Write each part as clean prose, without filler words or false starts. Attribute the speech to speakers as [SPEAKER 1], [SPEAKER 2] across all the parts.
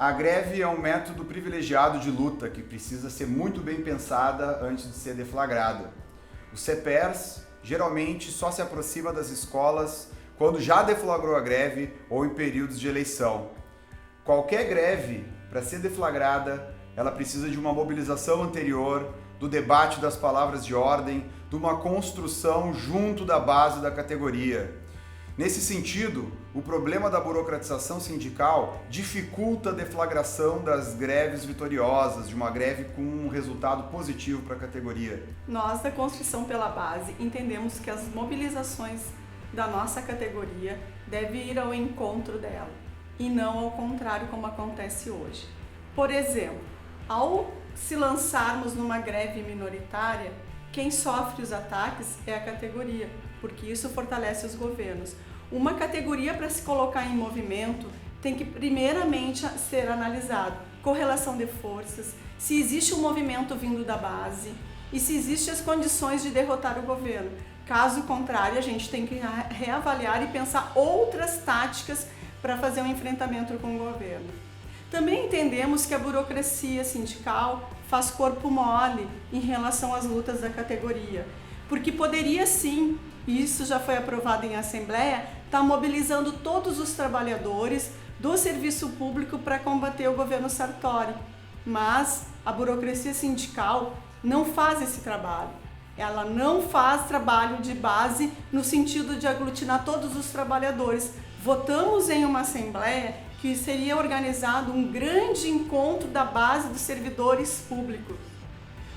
[SPEAKER 1] A greve é um método privilegiado de luta que precisa ser muito bem pensada antes de ser deflagrada. Os CEPERS geralmente só se aproxima das escolas quando já deflagrou a greve ou em períodos de eleição. Qualquer greve, para ser deflagrada, ela precisa de uma mobilização anterior, do debate das palavras de ordem, de uma construção junto da base da categoria. Nesse sentido, o problema da burocratização sindical dificulta a deflagração das greves vitoriosas, de uma greve com um resultado positivo para a categoria.
[SPEAKER 2] Nós, da Construção pela Base, entendemos que as mobilizações da nossa categoria devem ir ao encontro dela e não ao contrário, como acontece hoje. Por exemplo, ao se lançarmos numa greve minoritária, quem sofre os ataques é a categoria, porque isso fortalece os governos. Uma categoria, para se colocar em movimento, tem que primeiramente ser analisado correlação de forças, se existe um movimento vindo da base e se existem as condições de derrotar o governo. Caso contrário, a gente tem que reavaliar e pensar outras táticas para fazer um enfrentamento com o governo. Também entendemos que a burocracia sindical faz corpo mole em relação às lutas da categoria, porque poderia sim, isso já foi aprovado em assembleia, estar mobilizando todos os trabalhadores do serviço público para combater o governo Sartori. Mas a burocracia sindical não faz esse trabalho. Ela não faz trabalho de base no sentido de aglutinar todos os trabalhadores. Votamos em uma assembleia que seria organizado um grande encontro da base dos servidores públicos.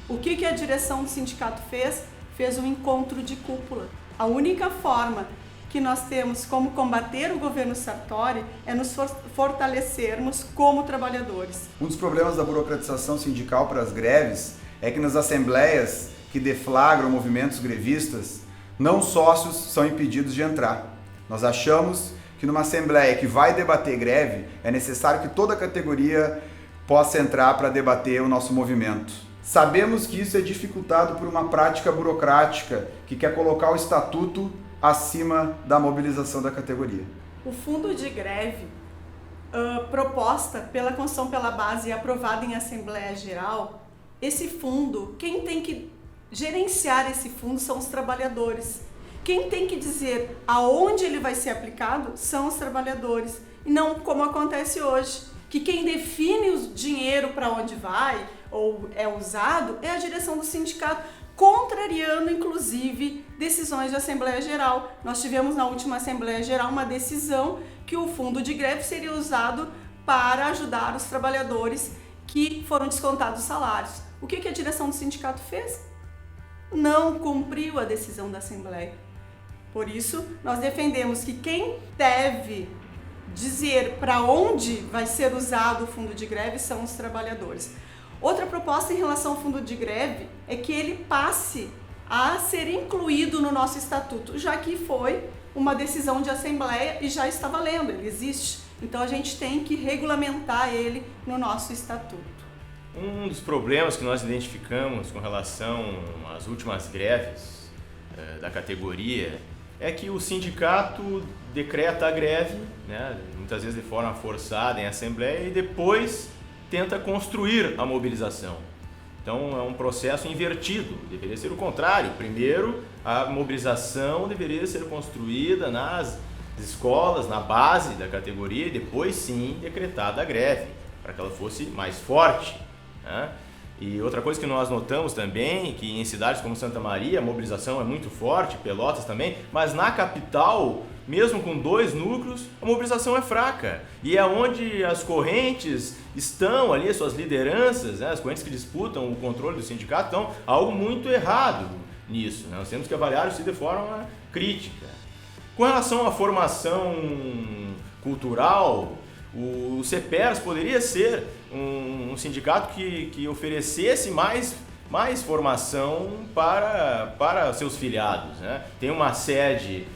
[SPEAKER 2] O que a direção do sindicato fez? Fez um encontro de cúpula. A única forma que nós temos como combater o governo Sartori é nos fortalecermos como trabalhadores.
[SPEAKER 1] Um dos problemas da burocratização sindical para as greves é que nas assembleias que deflagram movimentos grevistas, não sócios são impedidos de entrar. Nós achamos que numa assembleia que vai debater greve, é necessário que toda a categoria possa entrar para debater o nosso movimento. Sabemos que isso é dificultado por uma prática burocrática que quer colocar o estatuto acima da mobilização da categoria.
[SPEAKER 2] O fundo de greve, proposta pela Construção pela Base e aprovada em Assembleia Geral, esse fundo, quem tem que gerenciar esse fundo são os trabalhadores. Quem tem que dizer aonde ele vai ser aplicado são os trabalhadores. E não como acontece hoje, que quem define o dinheiro para onde vai ou é usado é a direção do sindicato, contrariando inclusive decisões de Assembleia Geral. Nós tivemos na última Assembleia Geral uma decisão que o fundo de greve seria usado para ajudar os trabalhadores que foram descontados os salários. O que a direção do sindicato fez? Não cumpriu a decisão da Assembleia. Por isso, nós defendemos que quem deve dizer para onde vai ser usado o fundo de greve são os trabalhadores. Outra proposta em relação ao fundo de greve é que ele passe a ser incluído no nosso estatuto, já que foi uma decisão de assembleia e já está valendo, ele existe. Então a gente tem que regulamentar ele no nosso estatuto.
[SPEAKER 3] Um dos problemas que nós identificamos com relação às últimas greves da categoria é que o sindicato decreta a greve, né, muitas vezes de forma forçada em assembleia, e depois tenta construir a mobilização. Então é um processo invertido, deveria ser o contrário. Primeiro, a mobilização deveria ser construída nas escolas, na base da categoria, e depois sim decretada a greve, para que ela fosse mais forte, né? E outra coisa que nós notamos também, que em cidades como Santa Maria a mobilização é muito forte, Pelotas também, mas na capital, mesmo com 2 núcleos, a mobilização é fraca. E é onde as correntes estão ali, as suas lideranças, né, as correntes que disputam o controle do sindicato, então há algo muito errado nisso, né? Nós temos que avaliar isso de forma crítica. Com relação à formação cultural, o CEPERS poderia ser um sindicato que oferecesse mais formação para seus filiados, né? Tem uma sede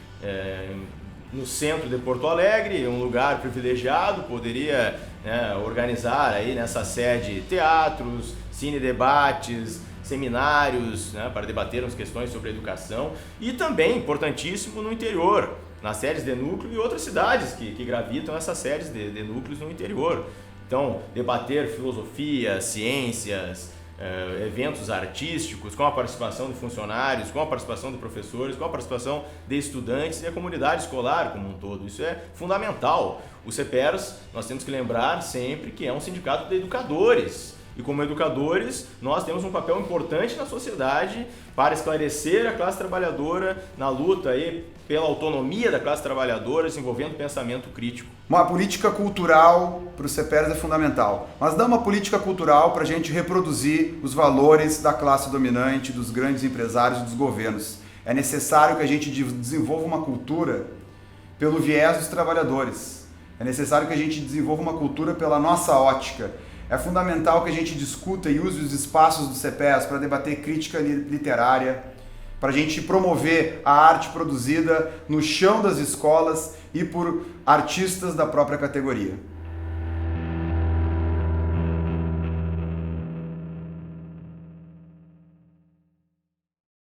[SPEAKER 3] no centro de Porto Alegre, um lugar privilegiado, poderia, né, organizar aí nessa sede teatros, cine-debates, seminários, né, para debatermos questões sobre educação, e também, importantíssimo, no interior, nas sedes de núcleo e outras cidades que gravitam essas sedes de núcleos no interior. Então, debater filosofia, ciências, eventos artísticos, com a participação de funcionários, com a participação de professores, com a participação de estudantes e a comunidade escolar como um todo. Isso é fundamental. O CEPERS, nós temos que lembrar sempre que é um sindicato de educadores. E como educadores, nós temos um papel importante na sociedade para esclarecer a classe trabalhadora na luta aí pela autonomia da classe trabalhadora, desenvolvendo pensamento crítico.
[SPEAKER 1] Uma política cultural para o CEPERS é fundamental, mas não uma política cultural para a gente reproduzir os valores da classe dominante, dos grandes empresários e dos governos. É necessário que a gente desenvolva uma cultura pelo viés dos trabalhadores. É necessário que a gente desenvolva uma cultura pela nossa ótica. É fundamental que a gente discuta e use os espaços do CEPERS para debater crítica literária, para a gente promover a arte produzida no chão das escolas e por artistas da própria categoria.